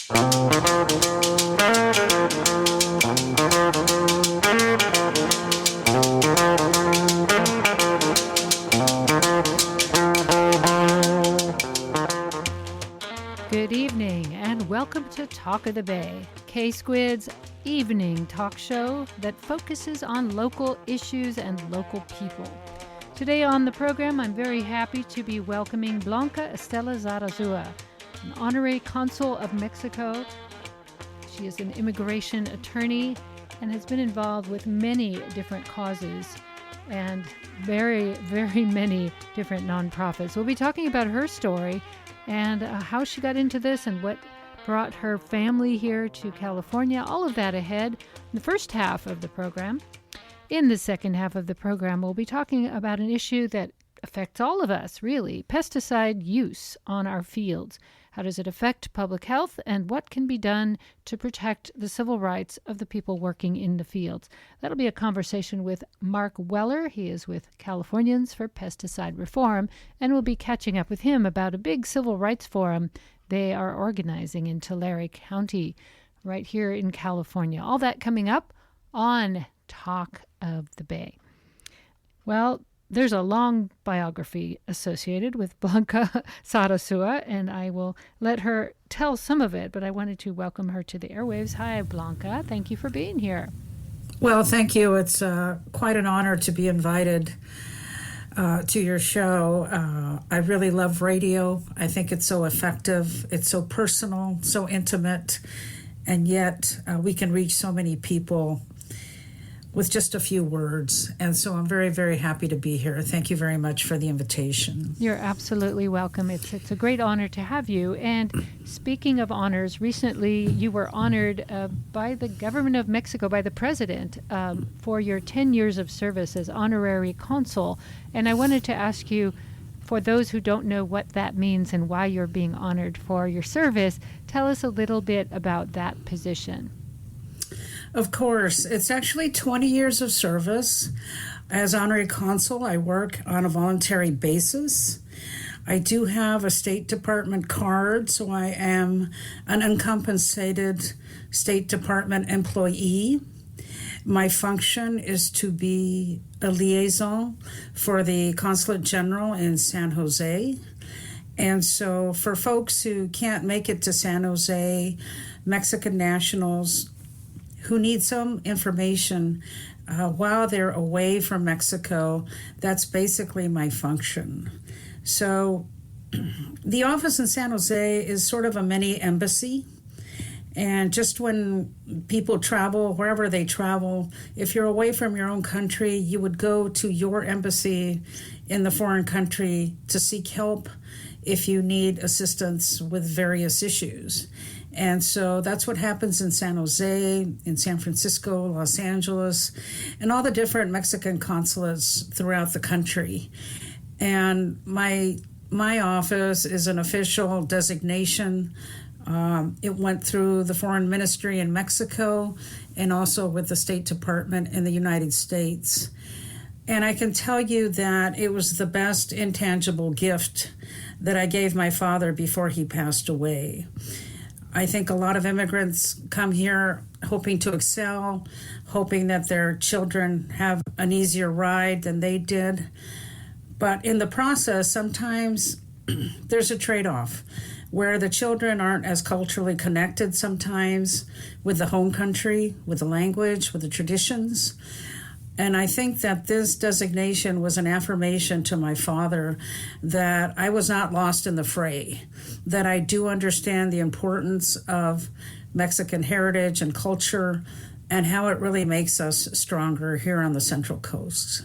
Good evening and welcome to Talk of the Bay, K-Squid's evening talk show that focuses on local issues and local people. Today on the program, I'm very happy to be welcoming Blanca Zarazua, an Honorary Consul of Mexico. She is an immigration attorney and has been involved with many different causes and very, very many different nonprofits. We'll be talking about her story and how she got into this and what brought her family here to California. All of that ahead in the first half of the program. In the second half of the program, we'll be talking about an issue that affects all of us, really, pesticide use on our fields. How does it affect public health, and what can be done to protect the civil rights of the people working in the fields? That'll be a conversation with Mark Weller. He is with Californians for Pesticide Reform, and we'll be catching up with him about a big civil rights forum they are organizing in Tulare County right here in California. All that coming up on Talk of the Bay. Well, there's a long biography associated with Blanca Zarazua, and I will let her tell some of it, but I wanted to welcome her to the airwaves. Hi, Blanca. Thank you for being here. Well, thank you. It's quite an honor to be invited to your show. I really love radio. I think it's so effective. It's so personal, so intimate, and yet we can reach so many people with just a few words. And so I'm very, very happy to be here. Thank you very much for the invitation. You're absolutely welcome. It's a great honor to have you. And speaking of honors, recently you were honored by the government of Mexico, by the president, for your 10 years of service as Honorary Consul. And I wanted to ask you, for those who don't know what that means and why you're being honored for your service, tell us a little bit about that position. Of course. It's actually 20 years of service. As Honorary Consul, I work on a voluntary basis. I do have a State Department card, so I am an uncompensated State Department employee. My function is to be a liaison for the Consulate General in San Jose. And so for folks who can't make it to San Jose, Mexican nationals who need some information while they're away from Mexico, that's basically my function. So the office in San Jose is sort of a mini embassy. And just when people travel, wherever they travel, if you're away from your own country, you would go to your embassy in the foreign country to seek help if you need assistance with various issues. And so that's what happens in San Jose, in San Francisco, Los Angeles, and all the different Mexican consulates throughout the country. And my office is an official designation. It went through the Foreign Ministry in Mexico and also with the State Department in the United States. And I can tell you that it was the best intangible gift that I gave my father before he passed away. I think a lot of immigrants come here hoping to excel, hoping that their children have an easier ride than they did. But in the process, sometimes there's a trade-off where the children aren't as culturally connected sometimes with the home country, with the language, with the traditions. And I think that this designation was an affirmation to my father that I was not lost in the fray, that I do understand the importance of Mexican heritage and culture and how it really makes us stronger here on the Central Coast.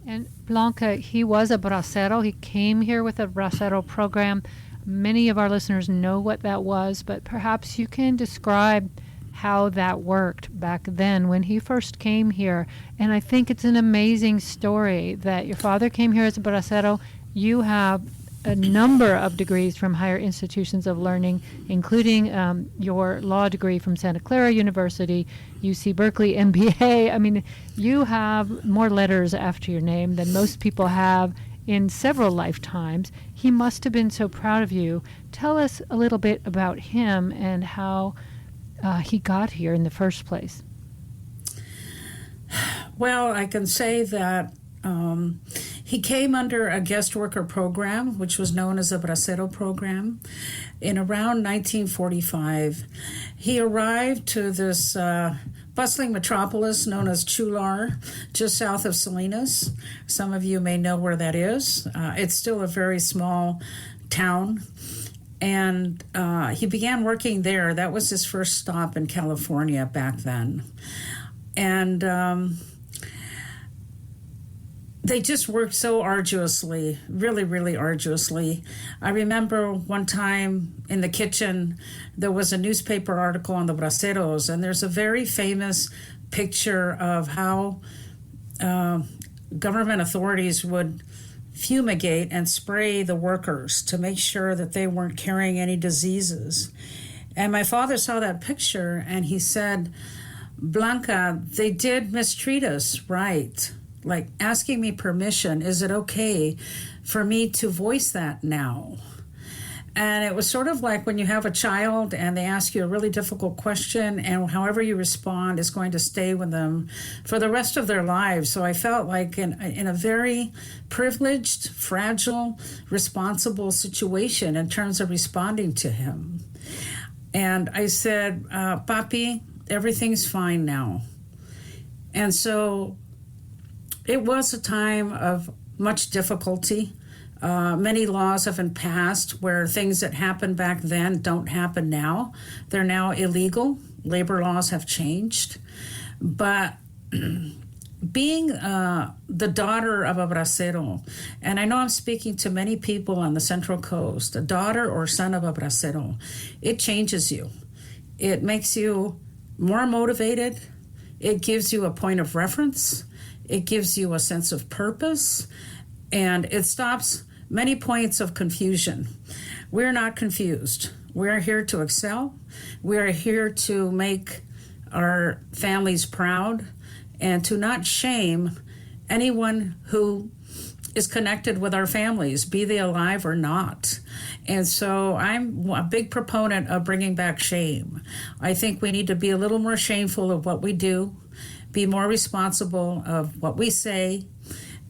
And Blanca, he was a Bracero. He came here with a Bracero program. Many of our listeners know what that was, but perhaps you can describe how that worked back then when he first came here. And I think it's an amazing story that your father came here as a Bracero. You have a number of degrees from higher institutions of learning, including your law degree from Santa Clara University, UC Berkeley, MBA. I mean, you have more letters after your name than most people have in several lifetimes. He must have been so proud of you. Tell us a little bit about him and how he got here in the first place. Well, I can say that he came under a guest worker program, which was known as the Bracero program, in around 1945. He arrived to this bustling metropolis known as Chular, just south of Salinas. Some of you may know where that is. It's still a very small town. And he began working there. That was his first stop in California back then. And they just worked so arduously, really, really arduously. I remember one time in the kitchen, there was a newspaper article on the Braceros, and there's a very famous picture of how government authorities would fumigate and spray the workers to make sure that they weren't carrying any diseases. And my father saw that picture, and he said, "Blanca, they did mistreat us, right? Like asking me permission, is it okay for me to voice that now?" And it was sort of like when you have a child and they ask you a really difficult question, and however you respond is going to stay with them for the rest of their lives. So I felt like in a very privileged, fragile, responsible situation in terms of responding to him. And I said, "Papi, everything's fine now." And so it was a time of much difficulty. Many laws have been passed where things that happened back then don't happen now. They're now illegal. Labor laws have changed. But being the daughter of a bracero, and I know I'm speaking to many people on the Central Coast, a daughter or son of a bracero, it changes you. It makes you more motivated. It gives you a point of reference. It gives you a sense of purpose, and it stops many points of confusion. We're not confused. We're here to excel. We're here to make our families proud and to not shame anyone who is connected with our families, be they alive or not. And so I'm a big proponent of bringing back shame. I think we need to be a little more shameful of what we do, be more responsible of what we say,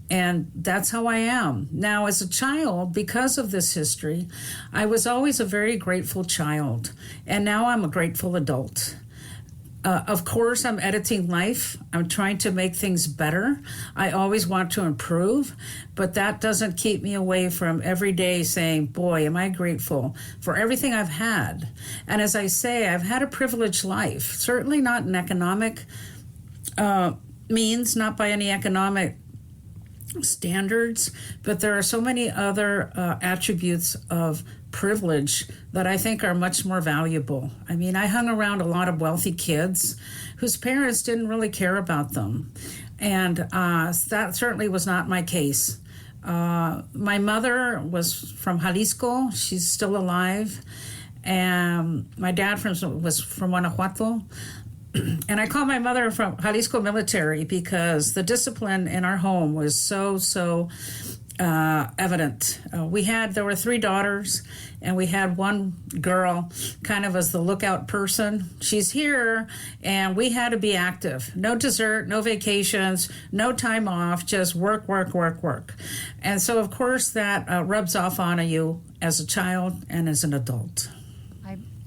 and that's how I am. Now, as a child, because of this history, I was always a very grateful child, and now I'm a grateful adult. Of course, I'm editing life. I'm trying to make things better. I always want to improve, but that doesn't keep me away from every day saying, boy, am I grateful for everything I've had. And as I say, I've had a privileged life, certainly not in economic means, not by any economic standards, but there are so many other attributes of privilege that I think are much more valuable. I mean, I hung around a lot of wealthy kids whose parents didn't really care about them, and that certainly was not my case. My mother was from Jalisco. She's still alive, and my dad was from Guanajuato. And I call my mother from Jalisco military because the discipline in our home was so evident. There were 3 daughters, and we had one girl kind of as the lookout person. She's here, and we had to be active. No dessert, no vacations, no time off, just work. And so, of course, that rubs off on you as a child and as an adult.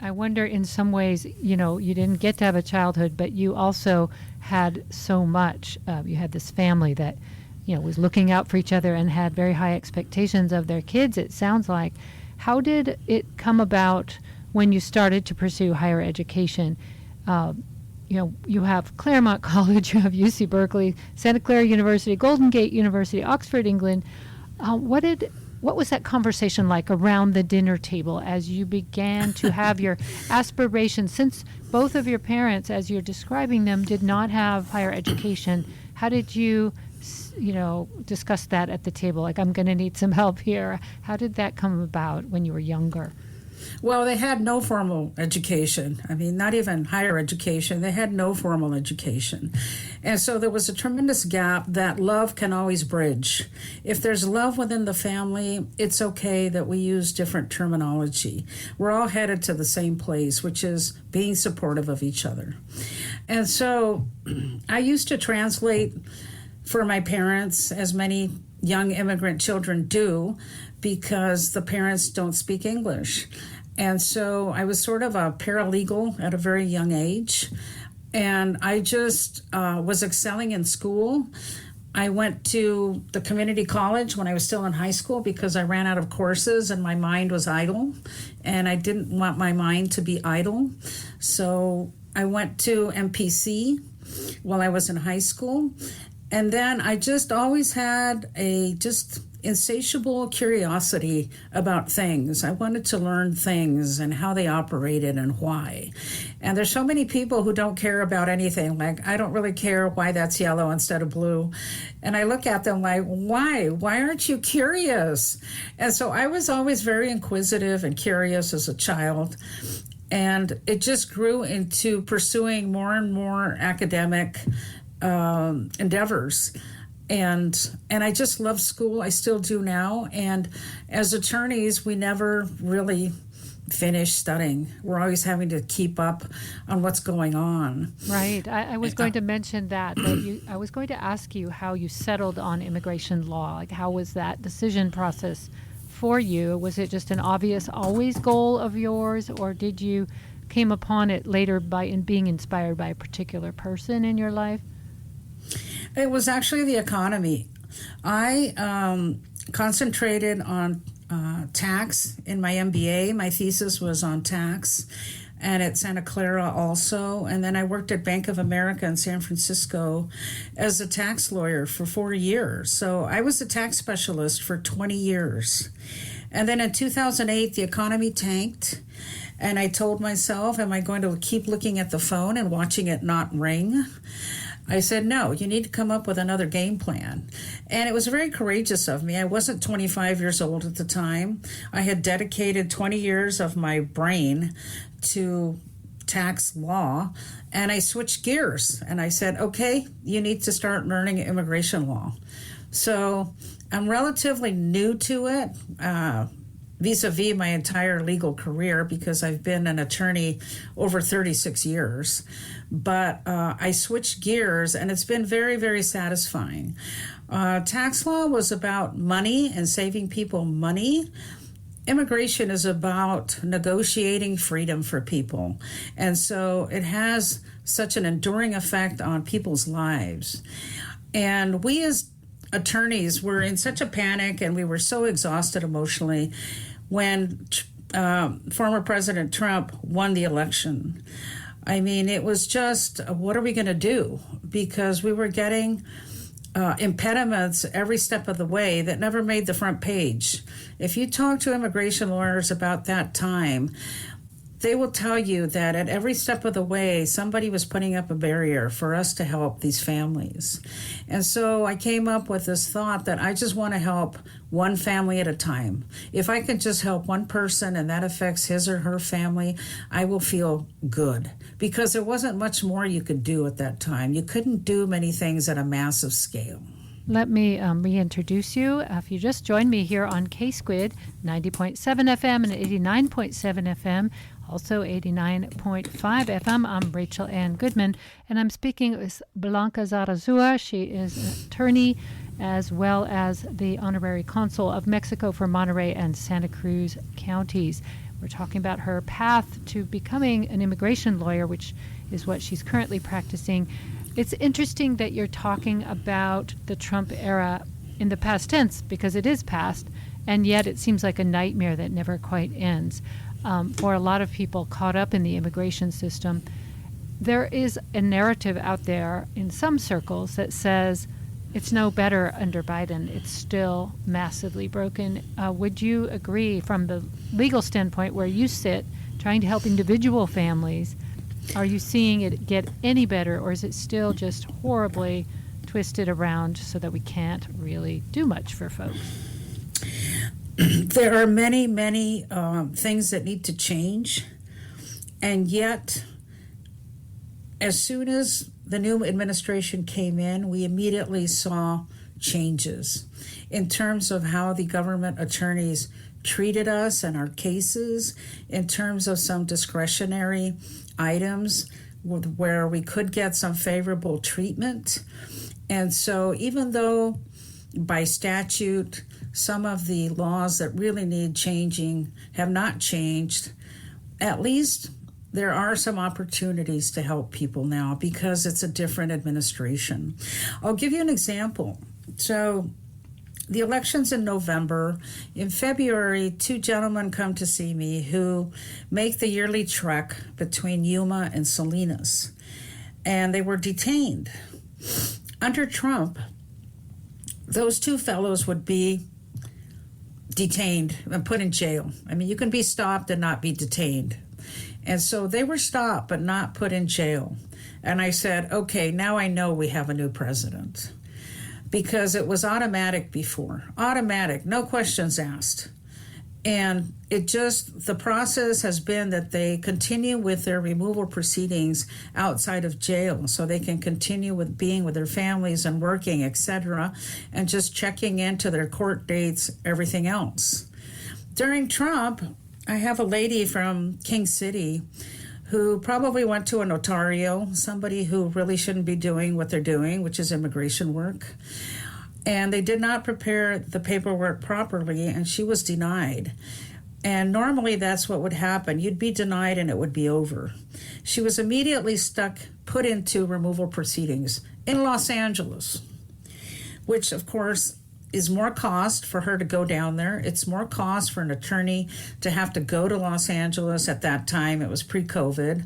I wonder, in some ways, you didn't get to have a childhood, but you also had so much. You had this family that, was looking out for each other and had very high expectations of their kids, it sounds like. How did it come about when you started to pursue higher education? You have Claremont College, you have UC Berkeley, Santa Clara University, Golden Gate University, Oxford, England. What was that conversation like around the dinner table as you began to have your aspirations? Since both of your parents, as you're describing them, did not have higher education, how did you, discuss that at the table? Like, I'm going to need some help here. How did that come about when you were younger? Well, they had no formal education. I mean, not even higher education. They had no formal education. And so there was a tremendous gap that love can always bridge. If there's love within the family, it's okay that we use different terminology. We're all headed to the same place, which is being supportive of each other. And so I used to translate for my parents, as many young immigrant children do, because the parents don't speak English. And so I was sort of a paralegal at a very young age. And I just was excelling in school. I went to the community college when I was still in high school because I ran out of courses and my mind was idle. And I didn't want my mind to be idle. So I went to MPC while I was in high school. And then I just always had a just insatiable curiosity about things. I wanted to learn things and how they operated and why. And there's so many people who don't care about anything. Like, I don't really care why that's yellow instead of blue. And I look at them like, why? Why aren't you curious? And so I was always very inquisitive and curious as a child. And it just grew into pursuing more and more academic endeavors. And I just love school. I still do now. And as attorneys, we never really finish studying. We're always having to keep up on what's going on. Right. I was going to mention that I was going to ask you how you settled on immigration law. Like, how was that decision process for you? Was it just an obvious always goal of yours, or did you came upon it later by being inspired by a particular person in your life? It was actually the economy. I concentrated on tax in my MBA. My thesis was on tax, and at Santa Clara also. And then I worked at Bank of America in San Francisco as a tax lawyer for 4 years. So I was a tax specialist for 20 years. And then in 2008, the economy tanked. And I told myself, am I going to keep looking at the phone and watching it not ring? I said, no, you need to come up with another game plan. And it was very courageous of me. I wasn't 25 years old at the time. I had dedicated 20 years of my brain to tax law, and I switched gears. And I said, okay, you need to start learning immigration law. So I'm relatively new to it, vis-a-vis my entire legal career, because I've been an attorney over 36 years. But I switched gears, and it's been very, very satisfying. Tax law was about money and saving people money. Immigration is about negotiating freedom for people. And so it has such an enduring effect on people's lives. And we as attorneys were in such a panic, and we were so exhausted emotionally when former President Trump won the election. I mean, it was just, what are we going to do? Because we were getting impediments every step of the way that never made the front page. If you talk to immigration lawyers about that time, they will tell you that at every step of the way, somebody was putting up a barrier for us to help these families. And so I came up with this thought that I just want to help one family at a time. If I can just help one person and that affects his or her family, I will feel good. Because there wasn't much more you could do at that time. You couldn't do many things at a massive scale. Let me reintroduce you. If you just joined me here on K-Squid, 90.7 FM and 89.7 FM, also 89.5 FM. I'm Rachel Ann Goodman, and I'm speaking with Blanca Zarazua. She is an attorney as well as the Honorary Consul of Mexico for Monterey and Santa Cruz counties. We're talking about her path to becoming an immigration lawyer, which is what she's currently practicing. It's interesting that you're talking about the Trump era in the past tense, because it is past, and yet it seems like a nightmare that never quite ends. For a lot of people caught up in the immigration system, there is a narrative out there in some circles that says it's no better under Biden. It's still massively broken. Would you agree, from the legal standpoint where you sit, trying to help individual families, are you seeing it get any better, or is it still just horribly twisted around so that we can't really do much for folks? There are many, many things that need to change, and yet, as soon as the new administration came in, we immediately saw changes in terms of how the government attorneys treated us and our cases, in terms of some discretionary items where we could get some favorable treatment. And so even though by statute some of the laws that really need changing have not changed, at least there are some opportunities to help people now because it's a different administration. I'll give you an example. So the election's in November. In February, two gentlemen come to see me who make the yearly trek between Yuma and Salinas, and they were detained. Under Trump, those two fellows would be detained and put in jail. I mean, you can be stopped and not be detained. And so they were stopped but not put in jail. And I said, okay, now I know we have a new president. Because it was automatic before. Automatic, no questions asked. And the process has been that they continue with their removal proceedings outside of jail so they can continue with being with their families and working, etc., and just checking into their court dates, everything else. During Trump, I have a lady from King City who probably went to a notario, somebody who really shouldn't be doing what they're doing, which is immigration work. And they did not prepare the paperwork properly, and she was denied. And normally that's what would happen. You'd be denied and it would be over. She was immediately put into removal proceedings in Los Angeles, which of course is more cost for her to go down there. It's more cost for an attorney to have to go to Los Angeles. At that time, it was pre-COVID.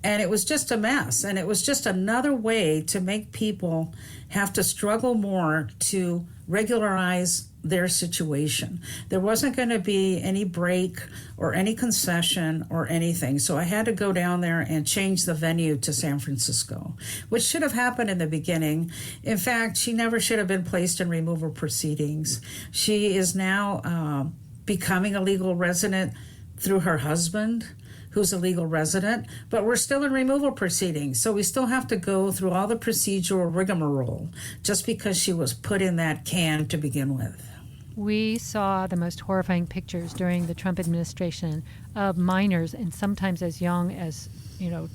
And it was just a mess. And it was just another way to make people have to struggle more to regularize their situation. There wasn't going to be any break or any concession or anything. So I had to go down there and change the venue to San Francisco, which should have happened in the beginning. In fact, she never should have been placed in removal proceedings. She is now becoming a legal resident through her husband, who's a legal resident, but we're still in removal proceedings. So we still have to go through all the procedural rigmarole just because she was put in that can to begin with. We saw the most horrifying pictures during the Trump administration of minors, and sometimes as young as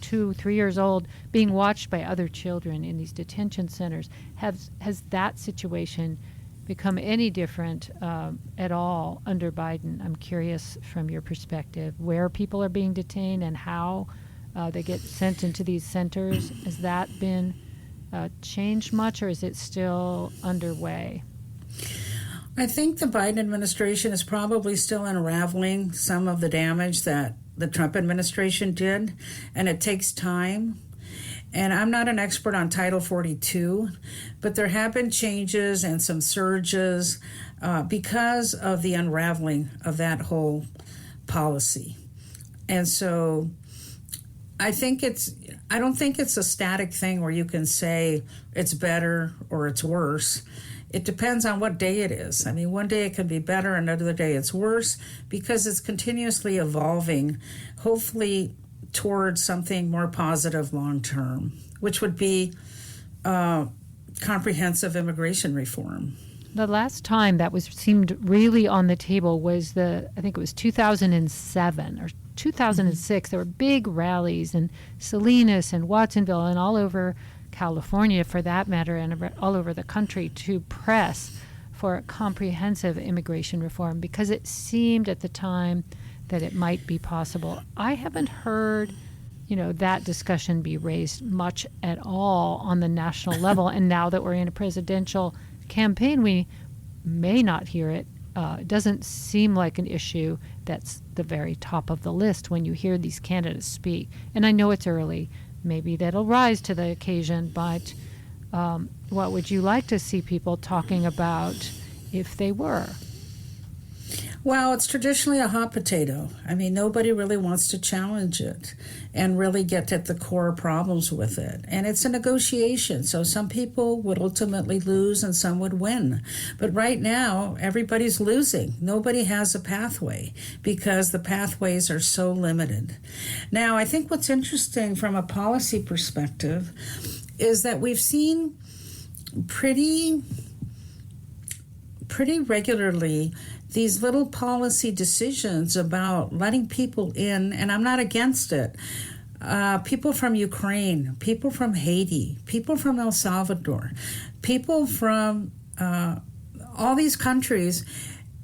2, 3 years old, being watched by other children in these detention centers. Has that situation become any different at all under Biden? I'm curious from your perspective where people are being detained and how they get sent into these centers. Has that been changed much, or is it still underway? I think the Biden administration is probably still unraveling some of the damage that the Trump administration did, and it takes time. And I'm not an expert on Title 42, but there have been changes and some surges because of the unraveling of that whole policy. And so I don't think it's a static thing where you can say it's better or it's worse. It depends on what day it is. I mean, one day it can be better, another day it's worse, because it's continuously evolving, hopefully towards something more positive long term, which would be comprehensive immigration reform. The last time that seemed really on the table was I think it was 2007 or 2006. There were big rallies in Salinas and Watsonville and all over California, for that matter, and all over the country to press for comprehensive immigration reform because it seemed at the time that it might be possible. I haven't heard, that discussion be raised much at all on the national level. And now that we're in a presidential campaign, we may not hear it. It doesn't seem like an issue that's the very top of the list when you hear these candidates speak. And I know it's early. Maybe that'll rise to the occasion, but what would you like to see people talking about if they were? Well, it's traditionally a hot potato. I mean, nobody really wants to challenge it and really get at the core problems with it. And it's a negotiation. So some people would ultimately lose and some would win. But right now, everybody's losing. Nobody has a pathway because the pathways are so limited. Now, I think what's interesting from a policy perspective is that we've seen pretty regularly these little policy decisions about letting people in, and I'm not against it. People from Ukraine, people from Haiti, people from El Salvador, people from all these countries.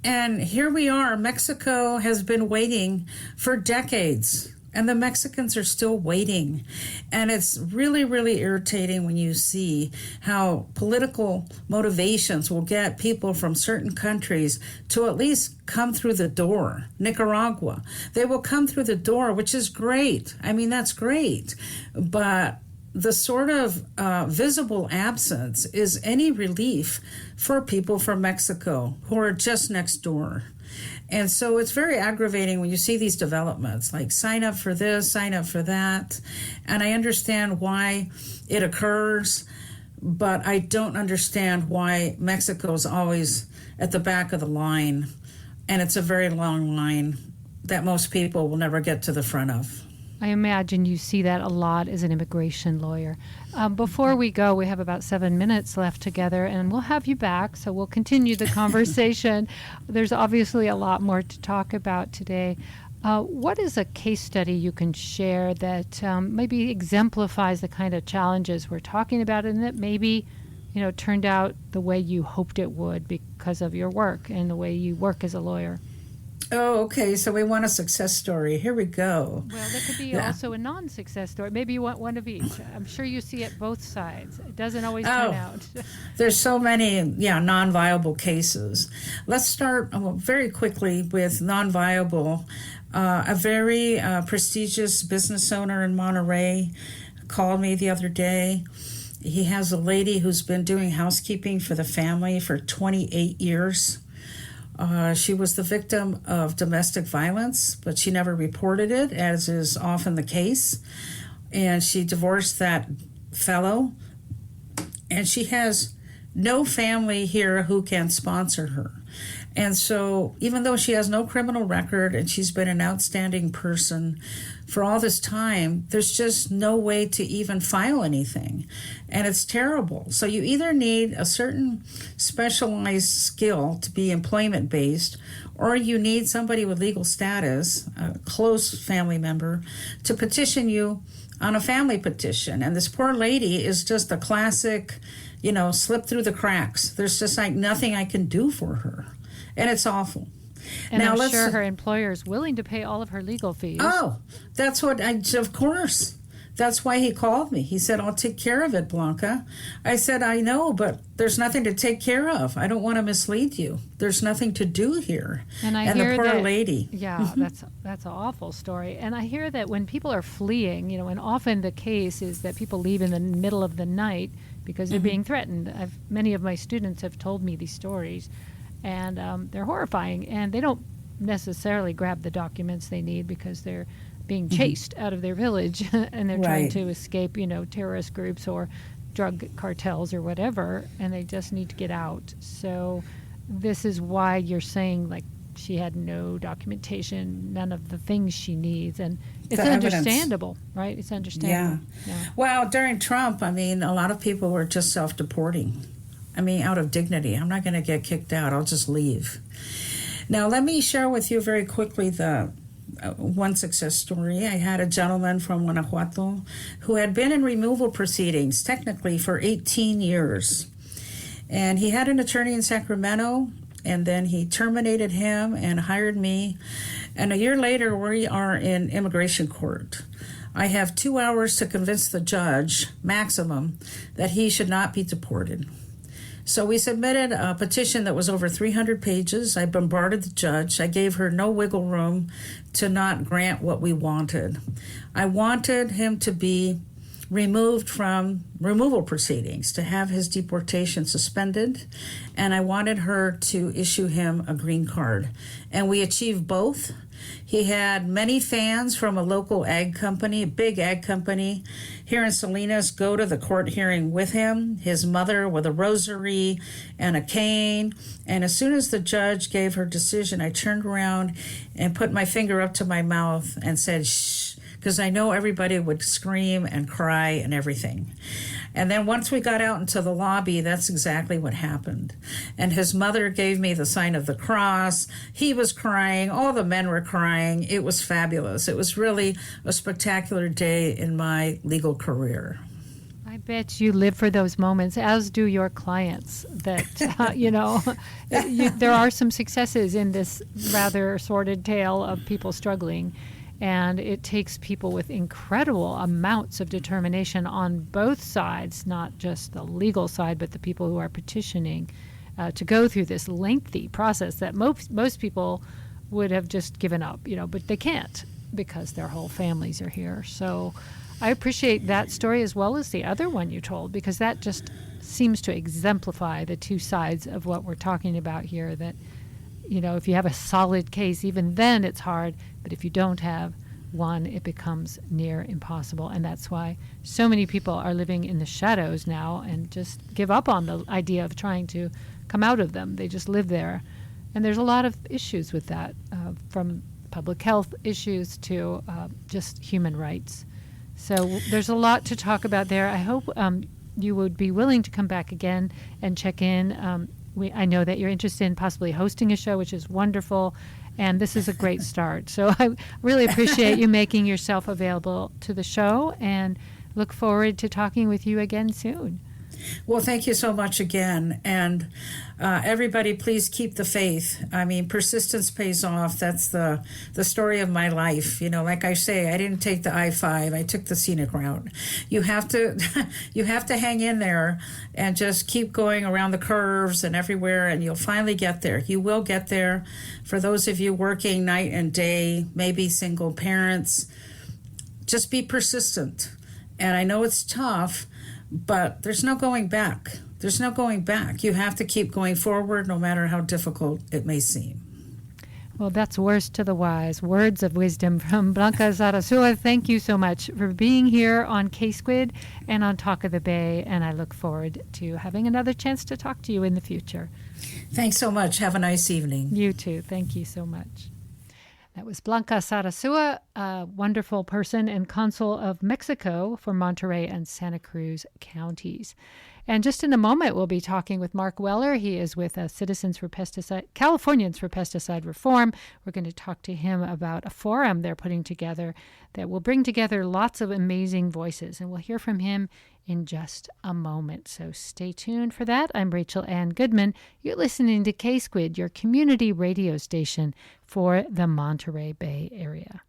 And here we are. Mexico has been waiting for decades. And the Mexicans are still waiting. And it's really, really irritating when you see how political motivations will get people from certain countries to at least come through the door. Nicaragua, they will come through the door, which is great. I mean, that's great. But the sort of visible absence is any relief for people from Mexico who are just next door. And so it's very aggravating when you see these developments, like sign up for this, sign up for that. And I understand why it occurs, but I don't understand why Mexico's always at the back of the line. And it's a very long line that most people will never get to the front of. I imagine you see that a lot as an immigration lawyer. Before we go, we have about 7 minutes left together, and we'll have you back, so we'll continue the conversation. There's obviously a lot more to talk about today. What is a case study you can share that maybe exemplifies the kind of challenges we're talking about and that maybe, turned out the way you hoped it would because of your work and the way you work as a lawyer? Oh, okay. So we want a success story. Here we go. Well, there could be also a non-success story. Maybe you want one of each. I'm sure you see it both sides. It doesn't always turn out. There's so many, non-viable cases. Let's start very quickly with non-viable. A very prestigious business owner in Monterey called me the other day. He has a lady who's been doing housekeeping for the family for 28 years. She was the victim of domestic violence, but she never reported it, as is often the case. And she divorced that fellow, and she has no family here who can sponsor her. And so even though she has no criminal record and she's been an outstanding person for all this time, there's just no way to even file anything. And it's terrible. So you either need a certain specialized skill to be employment-based, or you need somebody with legal status, a close family member, to petition you on a family petition. And this poor lady is just a classic, slip through the cracks. There's just like nothing I can do for her. And it's awful. And now, I'm sure her employer is willing to pay all of her legal fees. Oh, that's of course. That's why he called me. He said, I'll take care of it, Blanca. I said, I know, but there's nothing to take care of. I don't want to mislead you. There's nothing to do here. And hear the poor that, lady. Yeah, that's an awful story. And I hear that when people are fleeing, and often the case is that people leave in the middle of the night because they're being threatened. Many of my students have told me these stories. And they're horrifying, and they don't necessarily grab the documents they need because they're being chased out of their village and they're trying to escape, terrorist groups or drug cartels or whatever, and they just need to get out. So this is why you're saying, like, she had no documentation, none of the things she needs, and it's understandable, right? It's understandable. Yeah. Well, during Trump, a lot of people were just self-deporting. Out of dignity. I'm not going to get kicked out. I'll just leave. Now, let me share with you very quickly the one success story. I had a gentleman from Guanajuato who had been in removal proceedings, technically, for 18 years. And he had an attorney in Sacramento, and then he terminated him and hired me. And a year later, we are in immigration court. I have 2 hours to convince the judge, maximum, that he should not be deported. So we submitted a petition that was over 300 pages. I bombarded the judge. I gave her no wiggle room to not grant what we wanted. I wanted him to be removed from removal proceedings, to have his deportation suspended, and I wanted her to issue him a green card. And we achieved both. He had many fans from a local ag company, a big ag company here in Salinas, go to the court hearing with him, his mother with a rosary and a cane. And as soon as the judge gave her decision, I turned around and put my finger up to my mouth and said, shh, because I know everybody would scream and cry and everything. And then once we got out into the lobby, that's exactly what happened. And his mother gave me the sign of the cross. He was crying. All the men were crying. It was fabulous. It was really a spectacular day in my legal career. I bet you live for those moments, as do your clients, that, there are some successes in this rather sordid tale of people struggling. And it takes people with incredible amounts of determination on both sides, not just the legal side, but the people who are petitioning, to go through this lengthy process that most people would have just given up, but they can't because their whole families are here. So I appreciate that story as well as the other one you told, because that just seems to exemplify the two sides of what we're talking about here, that if you have a solid case, even then it's hard. But if you don't have one, it becomes near impossible. And that's why so many people are living in the shadows now and just give up on the idea of trying to come out of them. They just live there. And there's a lot of issues with that, from public health issues to just human rights. So there's a lot to talk about there. I hope you would be willing to come back again and check in. I know that you're interested in possibly hosting a show, which is wonderful, and this is a great start. So I really appreciate you making yourself available to the show, and look forward to talking with you again soon. Well, thank you so much again. And everybody, please keep the faith. I mean, persistence pays off. That's the story of my life. Like I say, I didn't take the I-5. I took the scenic route. You have to hang in there and just keep going around the curves and everywhere, and you'll finally get there. You will get there. For those of you working night and day, maybe single parents, just be persistent. And I know it's tough, but there's no going back. There's no going back. You have to keep going forward no matter how difficult it may seem. Well, that's words to the wise. Words of wisdom from Blanca Zarazua. Thank you so much for being here on K-Squid and on Talk of the Bay, and I look forward to having another chance to talk to you in the future. Thanks so much. Have a nice evening. You too. Thank you so much. That was Blanca Zarazua, a wonderful person and consul of Mexico for Monterey and Santa Cruz counties. And just in a moment, we'll be talking with Mark Weller. He is with Californians for Pesticide Reform. We're going to talk to him about a forum they're putting together that will bring together lots of amazing voices. And we'll hear from him in just a moment. So stay tuned for that. I'm Rachel Ann Goodman. You're listening to K-Squid, your community radio station for the Monterey Bay area.